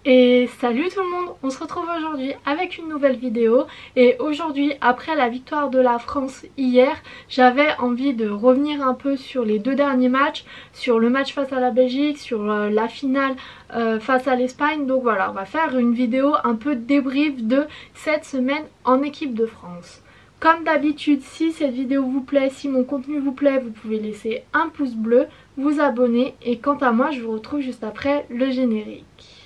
Et salut tout le monde, on se retrouve aujourd'hui avec une nouvelle vidéo et aujourd'hui après la victoire de la France hier, j'avais envie de revenir un peu sur les deux derniers matchs, sur le match face à la Belgique, sur la finale face à l'Espagne. Donc voilà, on va faire une vidéo un peu débrief de cette semaine en équipe de France. Comme d'habitude, si cette vidéo vous plaît, si mon contenu vous plaît, vous pouvez laisser un pouce bleu, vous abonner et quant à moi je vous retrouve juste après le générique.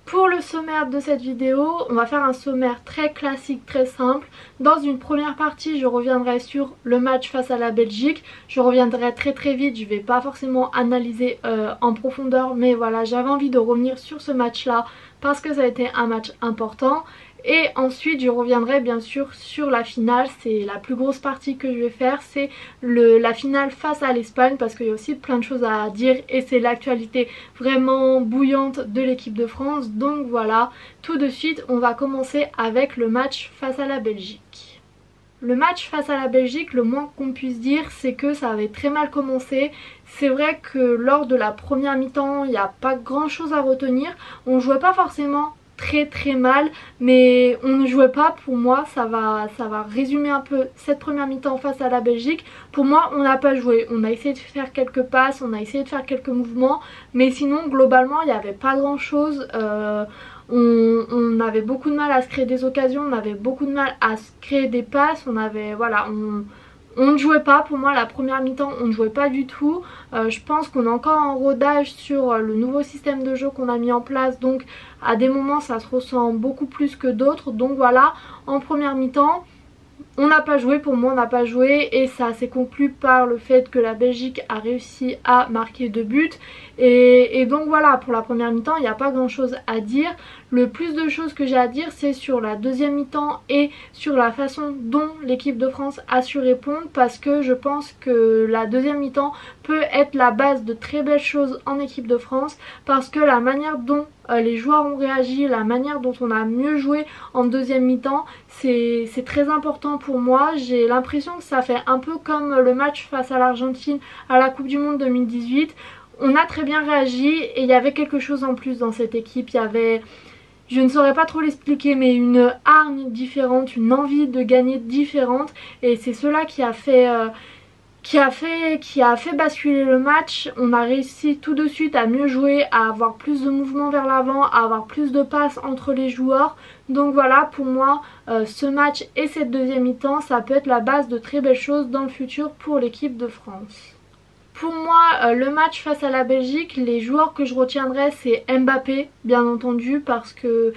Pour le sommaire de cette vidéo, on va faire un sommaire très classique, très simple. Dans une première partie, je reviendrai sur le match face à la Belgique. Je reviendrai très vite, je ne vais pas forcément analyser en profondeur, mais voilà, j'avais envie de revenir sur ce match-là parce que ça a été un match important. Et ensuite je reviendrai bien sûr sur la finale, c'est la plus grosse partie que je vais faire, c'est la finale face à l'Espagne parce qu'il y a aussi plein de choses à dire et c'est l'actualité vraiment bouillante de l'équipe de France. Donc voilà, tout de suite on va commencer avec le match face à la Belgique. Le match face à la Belgique, le moins qu'on puisse dire, c'est que ça avait très mal commencé. C'est vrai que lors de la première mi-temps, il n'y a pas grand chose à retenir. On jouait pas forcément très mal, mais on ne jouait pas. Pour moi, ça va résumer un peu cette première mi-temps face à la Belgique. Pour moi, on n'a pas joué. On a essayé de faire quelques passes, on a essayé de faire quelques mouvements, mais sinon, globalement, il n'y avait pas grand-chose. On avait beaucoup de mal à se créer des occasions, on avait beaucoup de mal à se créer des passes, on ne jouait pas. Pour moi la première mi-temps on ne jouait pas du tout. Je pense qu'on est encore en rodage sur le nouveau système de jeu qu'on a mis en place, donc à des moments ça se ressent beaucoup plus que d'autres. Donc voilà, en première mi-temps on n'a pas joué, pour moi on n'a pas joué et ça s'est conclu par le fait que la Belgique a réussi à marquer 2 buts et donc voilà, pour la première mi-temps il n'y a pas grand chose à dire. Le plus de choses que j'ai à dire c'est sur la deuxième mi-temps et sur la façon dont l'équipe de France a su répondre, parce que je pense que la deuxième mi-temps peut être la base de très belles choses en équipe de France, parce que la manière dont les joueurs ont réagi, la manière dont on a mieux joué en deuxième mi-temps, c'est très important pour moi. J'ai l'impression que ça fait un peu comme le match face à l'Argentine à la Coupe du Monde 2018. On a très bien réagi et il y avait quelque chose en plus dans cette équipe. Il y avait, je ne saurais pas trop l'expliquer, mais une hargne différente, une envie de gagner différente, et c'est cela qui a fait basculer le match. On a réussi tout de suite à mieux jouer, à avoir plus de mouvements vers l'avant, à avoir plus de passes entre les joueurs. Donc voilà, pour moi ce match et cette deuxième mi-temps ça peut être la base de très belles choses dans le futur pour l'équipe de France. Pour moi, le match face à la Belgique, les joueurs que je retiendrai c'est Mbappé, bien entendu, parce que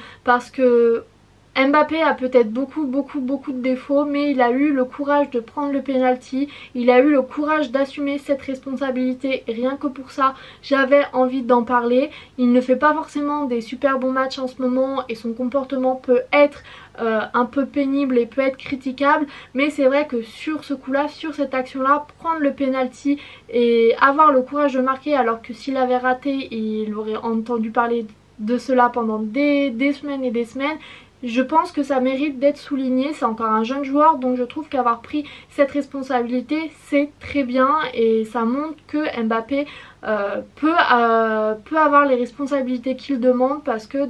Mbappé a peut-être beaucoup de défauts, mais il a eu le courage de prendre le penalty, il a eu le courage d'assumer cette responsabilité, et rien que pour ça j'avais envie d'en parler. Il ne fait pas forcément des super bons matchs en ce moment et son comportement peut être un peu pénible et peut être critiquable, mais c'est vrai que sur ce coup là, sur cette action là, prendre le penalty et avoir le courage de marquer, alors que s'il avait raté il aurait entendu parler de cela pendant des semaines et des semaines. Je pense que ça mérite d'être souligné, c'est encore un jeune joueur, donc je trouve qu'avoir pris cette responsabilité c'est très bien et ça montre que Mbappé peut avoir les responsabilités qu'il demande, parce que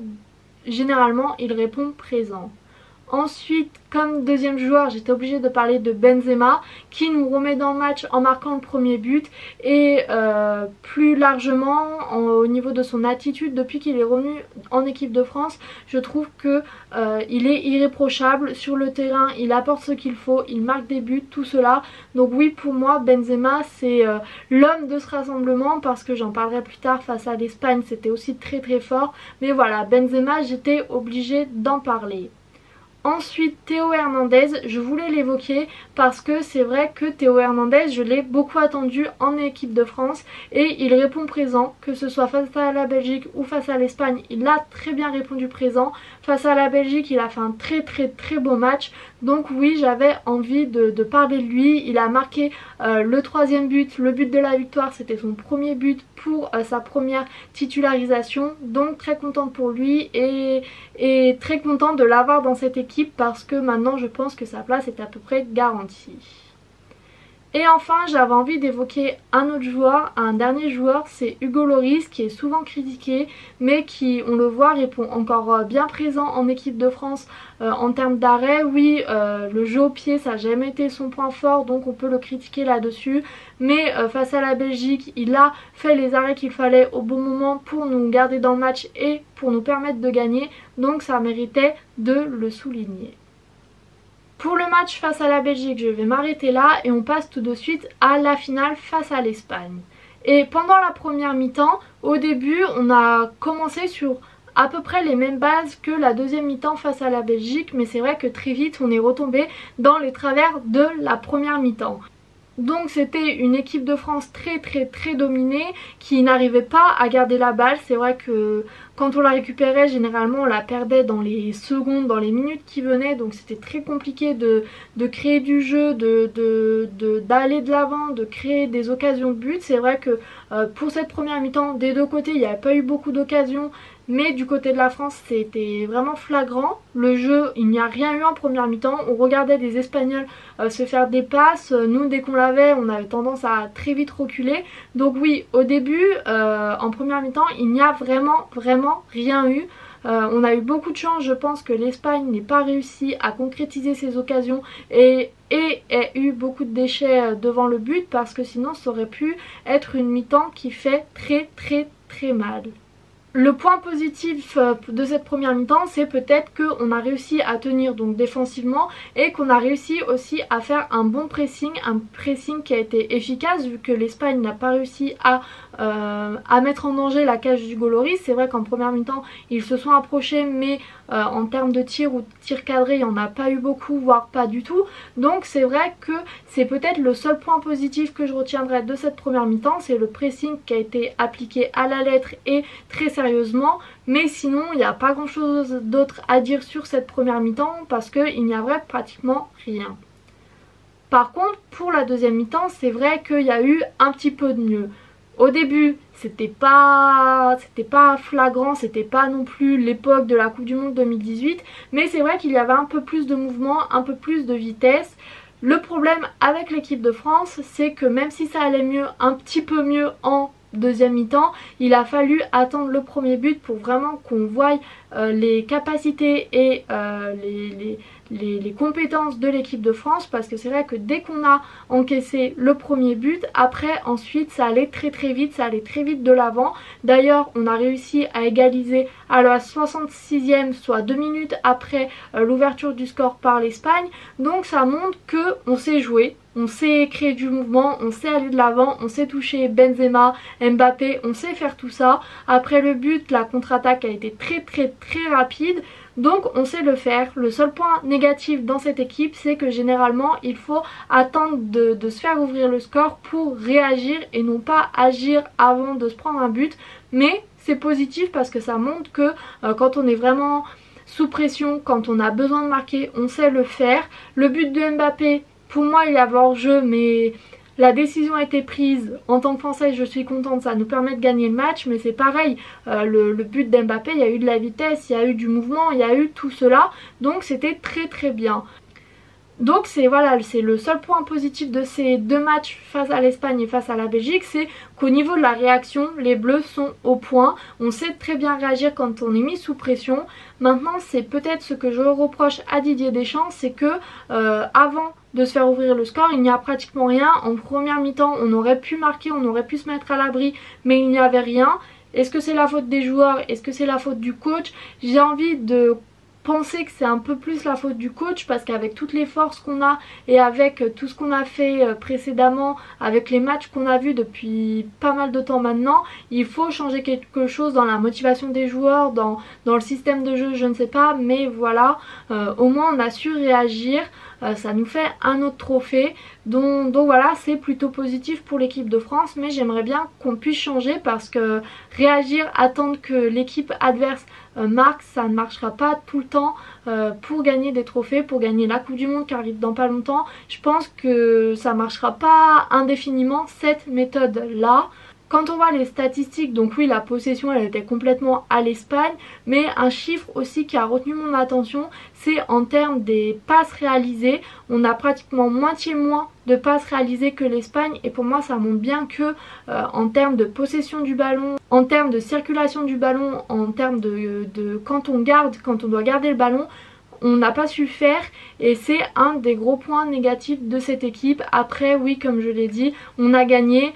généralement il répond présent. Ensuite, comme deuxième joueur, j'étais obligée de parler de Benzema qui nous remet dans le match en marquant le premier but, et plus largement au niveau de son attitude depuis qu'il est revenu en équipe de France, je trouve que il est irréprochable sur le terrain, il apporte ce qu'il faut, il marque des buts, tout cela. Donc oui, pour moi Benzema c'est l'homme de ce rassemblement, parce que j'en parlerai plus tard, face à l'Espagne c'était aussi très fort, mais voilà, Benzema j'étais obligée d'en parler. Ensuite, Théo Hernandez, je voulais l'évoquer parce que c'est vrai que Théo Hernandez, je l'ai beaucoup attendu en équipe de France et il répond présent, que ce soit face à la Belgique ou face à l'Espagne, il a très bien répondu présent. Face à la Belgique, il a fait un très beau match, donc oui, j'avais envie de parler de lui. Il a marqué le troisième but, le but de la victoire, c'était son premier but pour sa première titularisation, donc très contente pour lui et très contente de l'avoir dans cette équipe équipe parce que maintenant je pense que sa place est à peu près garantie. Et enfin, j'avais envie d'évoquer un autre joueur, un dernier joueur, c'est Hugo Lloris qui est souvent critiqué mais qui, on le voit, répond encore bien présent en équipe de France en termes d'arrêt. Oui, le jeu au pied ça n'a jamais été son point fort donc on peut le critiquer là-dessus. Mais face à la Belgique, il a fait les arrêts qu'il fallait au bon moment pour nous garder dans le match et pour nous permettre de gagner. Donc ça méritait de le souligner. Pour le match face à la Belgique, je vais m'arrêter là et on passe tout de suite à la finale face à l'Espagne. Et pendant la première mi-temps, au début, on a commencé sur à peu près les mêmes bases que la deuxième mi-temps face à la Belgique, mais c'est vrai que très vite on est retombé dans les travers de la première mi-temps. Donc c'était une équipe de France très dominée qui n'arrivait pas à garder la balle. C'est vrai que quand on la récupérait, généralement on la perdait dans les secondes, dans les minutes qui venaient. Donc c'était très compliqué de créer du jeu, d'aller de l'avant, de créer des occasions de but. C'est vrai que pour cette première mi-temps, des deux côtés, il n'y avait pas eu beaucoup d'occasions. Mais du côté de la France, c'était vraiment flagrant. Le jeu, il n'y a rien eu en première mi-temps. On regardait des Espagnols se faire des passes. Nous, dès qu'on l'avait, on avait tendance à très vite reculer. Donc oui, au début, en première mi-temps, il n'y a vraiment rien eu. On a eu beaucoup de chance, je pense que l'Espagne n'ait pas réussi à concrétiser ses occasions et ait eu beaucoup de déchets devant le but parce que sinon ça aurait pu être une mi-temps qui fait très mal. Le point positif de cette première mi-temps, c'est peut-être qu'on a réussi à tenir donc défensivement et qu'on a réussi aussi à faire un bon pressing, un pressing qui a été efficace vu que l'Espagne n'a pas réussi à mettre en danger la cage d'Hugo Lloris. C'est vrai qu'en première mi-temps, ils se sont approchés mais en termes de tir ou de tir cadré, il n'y en a pas eu beaucoup, voire pas du tout. Donc c'est vrai que c'est peut-être le seul point positif que je retiendrai de cette première mi-temps, c'est le pressing qui a été appliqué à la lettre et très sérieusement. Mais sinon, il n'y a pas grand chose d'autre à dire sur cette première mi-temps parce qu'il n'y a vrai pratiquement rien. Par contre, pour la deuxième mi-temps, c'est vrai qu'il y a eu un petit peu de mieux. Au début, c'était pas flagrant, c'était pas non plus l'époque de la Coupe du Monde 2018, mais c'est vrai qu'il y avait un peu plus de mouvement, un peu plus de vitesse. Le problème avec l'équipe de France, c'est que même si ça allait mieux, un petit peu mieux en deuxième mi-temps, il a fallu attendre le premier but pour vraiment qu'on voie les capacités et les compétences de l'équipe de France, parce que c'est vrai que dès qu'on a encaissé le premier but, après ensuite ça allait très vite, ça allait très vite de l'avant. D'ailleurs on a réussi à égaliser à la 66e, soit 2 minutes après l'ouverture du score par l'Espagne. Donc ça montre que on sait jouer, on sait créer du mouvement, on sait aller de l'avant, on sait toucher Benzema, Mbappé, on sait faire tout ça. Après le but, la contre-attaque a été très rapide. Donc on sait le faire. Le seul point négatif dans cette équipe, c'est que généralement il faut attendre de se faire ouvrir le score pour réagir et non pas agir avant de se prendre un but. Mais c'est positif parce que ça montre que quand on est vraiment sous pression, quand on a besoin de marquer, on sait le faire. Le but de Mbappé, pour moi il y avait hors-jeu, mais la décision a été prise. En tant que Française, je suis contente, ça nous permet de gagner le match, mais c'est pareil, le but d'Mbappé, il y a eu de la vitesse, il y a eu du mouvement, il y a eu tout cela, donc c'était très bien. Donc c'est le seul point positif de ces deux matchs face à l'Espagne et face à la Belgique, c'est qu'au niveau de la réaction, les Bleus sont au point. On sait très bien réagir quand on est mis sous pression. Maintenant, c'est peut-être ce que je reproche à Didier Deschamps, c'est que avant de se faire ouvrir le score, il n'y a pratiquement rien. En première mi-temps, on aurait pu marquer, on aurait pu se mettre à l'abri, mais il n'y avait rien. Est-ce que c'est la faute des joueurs? Est-ce que c'est la faute du coach? J'ai envie de penser que c'est un peu plus la faute du coach parce qu'avec toutes les forces qu'on a et avec tout ce qu'on a fait précédemment, avec les matchs qu'on a vus depuis pas mal de temps maintenant, il faut changer quelque chose dans la motivation des joueurs, dans le système de jeu, je ne sais pas, mais voilà, au moins on a su réagir. Ça nous fait un autre trophée, donc voilà, c'est plutôt positif pour l'équipe de France, mais j'aimerais bien qu'on puisse changer parce que réagir, attendre que l'équipe adverse marque, ça ne marchera pas tout le temps pour gagner des trophées, pour gagner la Coupe du Monde qui arrive dans pas longtemps. Je pense que ça ne marchera pas indéfiniment cette méthode là. Quand on voit les statistiques, donc oui, la possession elle était complètement à l'Espagne, mais un chiffre aussi qui a retenu mon attention, c'est en termes des passes réalisées. On a pratiquement moitié moins de passes réalisées que l'Espagne, et pour moi ça montre bien que en termes de possession du ballon, en termes de circulation du ballon, en termes de quand on doit garder le ballon, on n'a pas su faire, et c'est un des gros points négatifs de cette équipe. Après oui, comme je l'ai dit, on a gagné,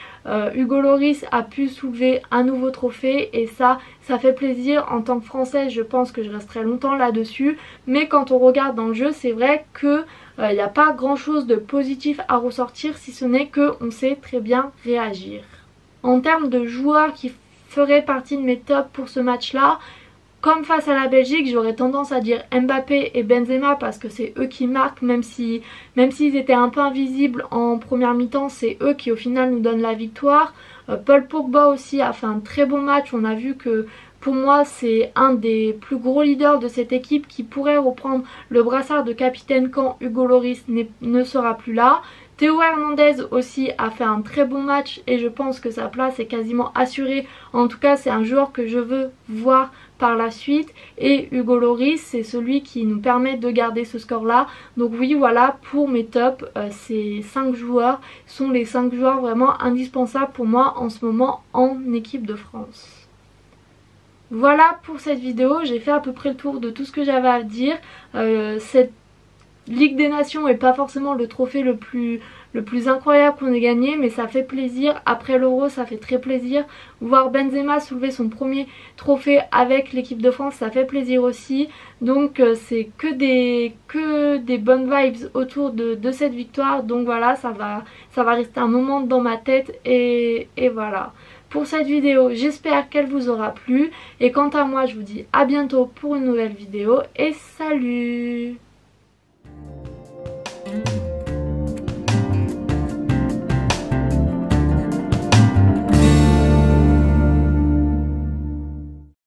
Hugo Lloris a pu soulever un nouveau trophée et ça fait plaisir. En tant que Française, je pense que je resterai longtemps là-dessus, mais quand on regarde dans le jeu, c'est vrai que il n'y a pas grand chose de positif à ressortir, si ce n'est qu'on sait très bien réagir. En termes de joueurs qui feraient partie de mes tops pour ce match là, comme face à la Belgique, j'aurais tendance à dire Mbappé et Benzema parce que c'est eux qui marquent, même s'ils étaient un peu invisibles en première mi-temps, c'est eux qui au final nous donnent la victoire. Paul Pogba aussi a fait un très bon match, on a vu que pour moi c'est un des plus gros leaders de cette équipe qui pourrait reprendre le brassard de capitaine quand Hugo Lloris ne sera plus là. Théo Hernandez aussi a fait un très bon match et je pense que sa place est quasiment assurée. En tout cas, c'est un joueur que je veux voir par la suite. Et Hugo Lloris, c'est celui qui nous permet de garder ce score-là. Donc oui, voilà, pour mes tops, ces 5 joueurs sont les 5 joueurs vraiment indispensables pour moi en ce moment en équipe de France. Voilà pour cette vidéo, j'ai fait à peu près le tour de tout ce que j'avais à dire. Cette Ligue des Nations n'est pas forcément le trophée le plus incroyable qu'on ait gagné, mais ça fait plaisir. Après l'Euro, ça fait très plaisir. Voir Benzema soulever son premier trophée avec l'équipe de France, ça fait plaisir aussi. Donc c'est que des bonnes vibes autour de cette victoire. Donc voilà, ça va rester un moment dans ma tête et voilà. Pour cette vidéo, j'espère qu'elle vous aura plu. Et quant à moi, je vous dis à bientôt pour une nouvelle vidéo et salut!